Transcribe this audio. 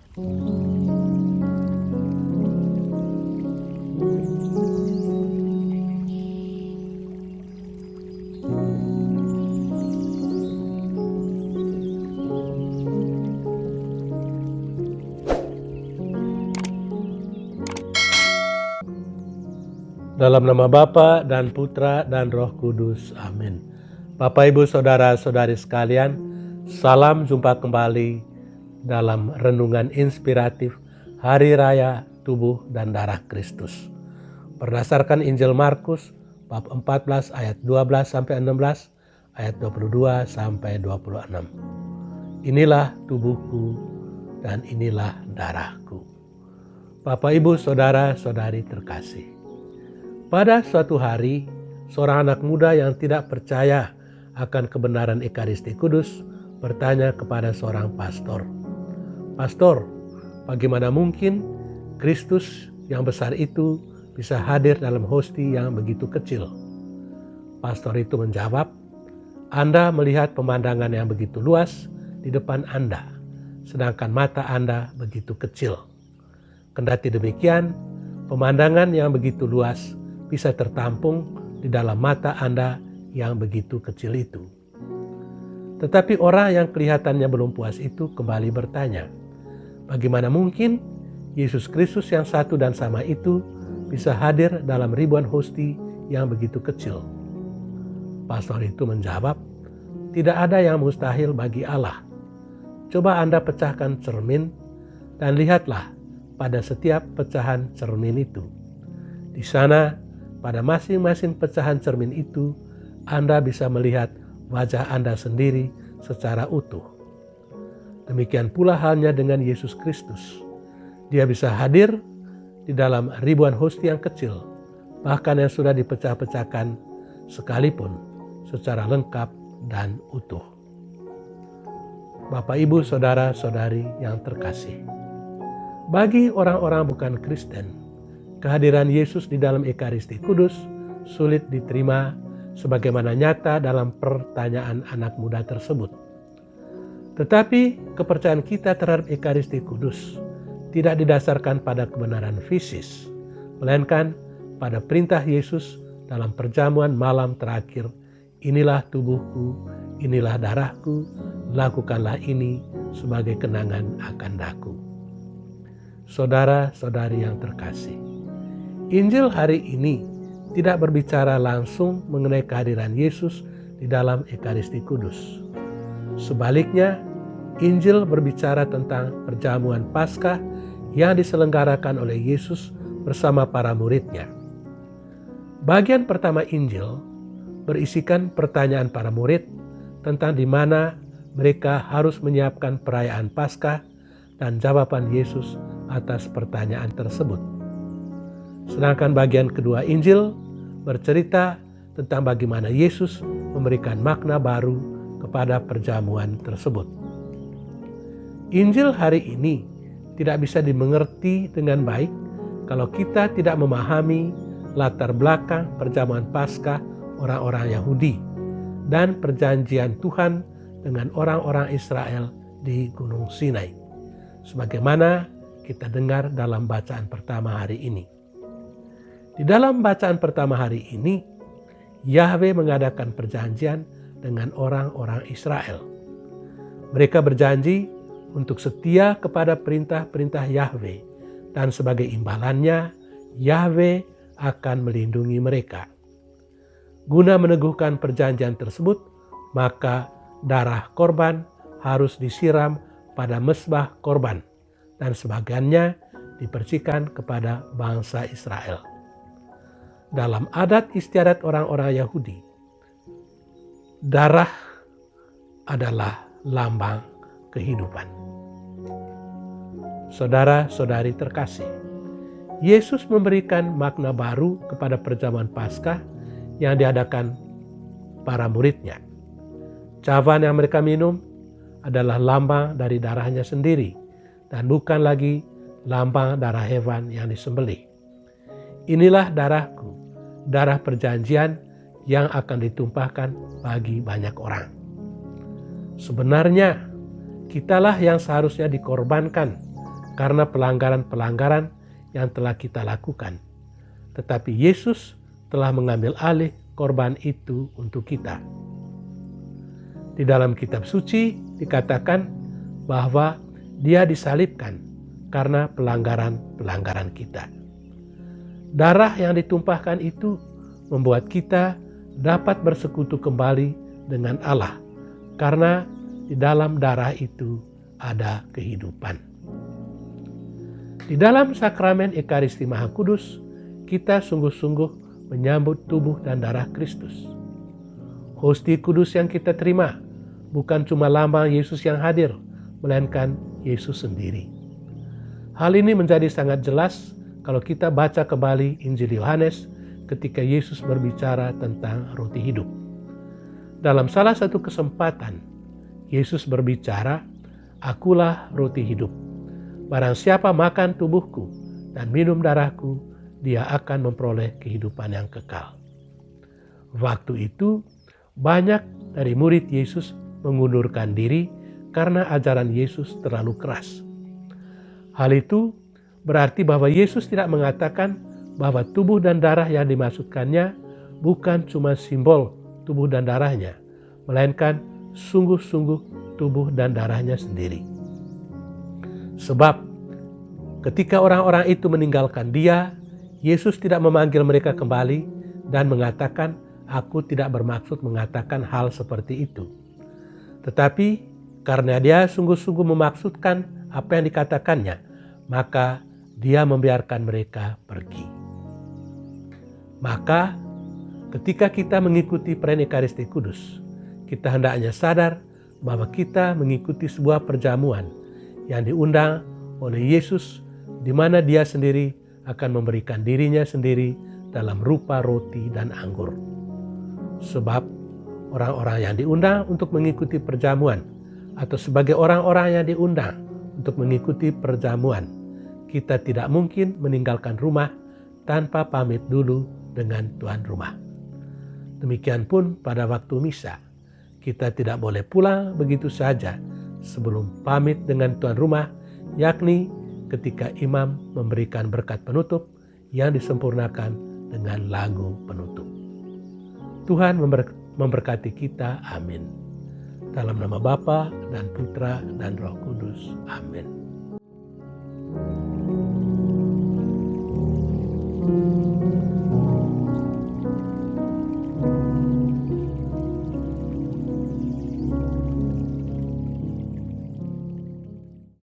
Dalam nama Bapa dan Putra dan Roh Kudus. Amin. Bapak, Ibu, Saudara-saudari sekalian, salam jumpa kembali dalam renungan inspiratif Hari Raya Tubuh dan Darah Kristus. Berdasarkan Injil Markus bab 14 ayat 12 sampai 16, ayat 22 sampai 26. Inilah tubuhku dan inilah darahku. Bapak, Ibu, Saudara-saudari terkasih. Pada suatu hari, seorang anak muda yang tidak percaya akan kebenaran Ekaristi Kudus bertanya kepada seorang pastor, "Pastor, bagaimana mungkin Kristus yang besar itu bisa hadir dalam hosti yang begitu kecil?" Pastor itu menjawab, "Anda melihat pemandangan yang begitu luas di depan Anda, sedangkan mata Anda begitu kecil. Kendati demikian, pemandangan yang begitu luas bisa tertampung di dalam mata Anda yang begitu kecil itu." Tetapi orang yang kelihatannya belum puas itu kembali bertanya, "Bagaimana mungkin Yesus Kristus yang satu dan sama itu bisa hadir dalam ribuan hosti yang begitu kecil?" Pastor itu menjawab, "Tidak ada yang mustahil bagi Allah. Coba Anda pecahkan cermin dan lihatlah pada setiap pecahan cermin itu. Di sana, pada masing-masing pecahan cermin itu, Anda bisa melihat wajah Anda sendiri secara utuh. Demikian pula halnya dengan Yesus Kristus. Dia bisa hadir di dalam ribuan hosti yang kecil, bahkan yang sudah dipecah-pecahkan sekalipun secara lengkap dan utuh." Bapak, Ibu, Saudara-saudari yang terkasih, bagi orang-orang bukan Kristen, kehadiran Yesus di dalam Ekaristi Kudus sulit diterima sebagaimana nyata dalam pertanyaan anak muda tersebut. Tetapi kepercayaan kita terhadap Ekaristi Kudus tidak didasarkan pada kebenaran fisis, melainkan pada perintah Yesus dalam perjamuan malam terakhir, "Inilah tubuhku, inilah darahku, lakukanlah ini sebagai kenangan akan daku." Saudara-saudari yang terkasih, Injil hari ini tidak berbicara langsung mengenai kehadiran Yesus di dalam Ekaristi Kudus. Sebaliknya, Injil berbicara tentang perjamuan Paskah yang diselenggarakan oleh Yesus bersama para muridnya. Bagian pertama Injil berisikan pertanyaan para murid tentang di mana mereka harus menyiapkan perayaan Paskah dan jawaban Yesus atas pertanyaan tersebut. Sedangkan bagian kedua Injil bercerita tentang bagaimana Yesus memberikan makna baru kepada perjamuan tersebut. Injil hari ini tidak bisa dimengerti dengan baik kalau kita tidak memahami latar belakang perjamuan Paskah orang-orang Yahudi dan perjanjian Tuhan dengan orang-orang Israel di Gunung Sinai, sebagaimana kita dengar dalam bacaan pertama hari ini. Di dalam bacaan pertama hari ini, Yahweh mengadakan perjanjian dengan orang-orang Israel. Mereka berjanji untuk setia kepada perintah-perintah Yahweh, dan sebagai imbalannya, Yahweh akan melindungi mereka. Guna meneguhkan perjanjian tersebut, maka darah korban harus disiram pada mezbah korban, dan sebagiannya dipercikan kepada bangsa Israel. Dalam adat istiadat orang-orang Yahudi, darah adalah lambang kehidupan. Saudara-saudari terkasih, Yesus memberikan makna baru kepada perjamuan Paskah yang diadakan para muridnya. Cawan yang mereka minum adalah lambang dari darahnya sendiri dan bukan lagi lambang darah hewan yang disembelih. "Inilah darahku, darah perjanjian yang akan ditumpahkan bagi banyak orang." Sebenarnya, kitalah yang seharusnya dikorbankan karena pelanggaran-pelanggaran yang telah kita lakukan. Tetapi Yesus telah mengambil alih korban itu untuk kita. Di dalam kitab suci dikatakan bahwa Dia disalibkan karena pelanggaran-pelanggaran kita. Darah yang ditumpahkan itu membuat kita dapat bersekutu kembali dengan Allah, karena di dalam darah itu ada kehidupan. Di dalam sakramen Ekaristi Maha Kudus, kita sungguh-sungguh menyambut tubuh dan darah Kristus. Hosti kudus yang kita terima bukan cuma lambang Yesus yang hadir, melainkan Yesus sendiri. Hal ini menjadi sangat jelas kalau kita baca kembali Injil Yohanes ketika Yesus berbicara tentang roti hidup. Dalam salah satu kesempatan, Yesus berbicara, "Akulah roti hidup. Barang siapa makan tubuhku dan minum darahku, dia akan memperoleh kehidupan yang kekal." Waktu itu, banyak dari murid Yesus mengundurkan diri karena ajaran Yesus terlalu keras. Hal itu berarti bahwa Yesus tidak mengatakan bahwa tubuh dan darah yang dimaksudkannya bukan cuma simbol tubuh dan darahnya, melainkan sungguh-sungguh tubuh dan darahnya sendiri. Sebab ketika orang-orang itu meninggalkan Dia, Yesus tidak memanggil mereka kembali dan mengatakan, "Aku tidak bermaksud mengatakan hal seperti itu." Tetapi karena Dia sungguh-sungguh memaksudkan apa yang dikatakannya, maka Dia membiarkan mereka pergi. Maka ketika kita mengikuti perayaan Ekaristi Kudus, kita hendaknya sadar bahwa kita mengikuti sebuah perjamuan yang diundang oleh Yesus, di mana Dia sendiri akan memberikan dirinya sendiri dalam rupa roti dan anggur. Sebab orang-orang yang diundang untuk mengikuti perjamuan, atau sebagai orang-orang yang diundang untuk mengikuti perjamuan, kita tidak mungkin meninggalkan rumah tanpa pamit dulu dengan tuan rumah. Demikian pun pada waktu misa, kita tidak boleh pulang begitu saja sebelum pamit dengan tuan rumah, yakni ketika imam memberikan berkat penutup yang disempurnakan dengan lagu penutup. Tuhan memberkati kita, amin. Dalam nama Bapa dan Putra dan Roh Kudus, amin.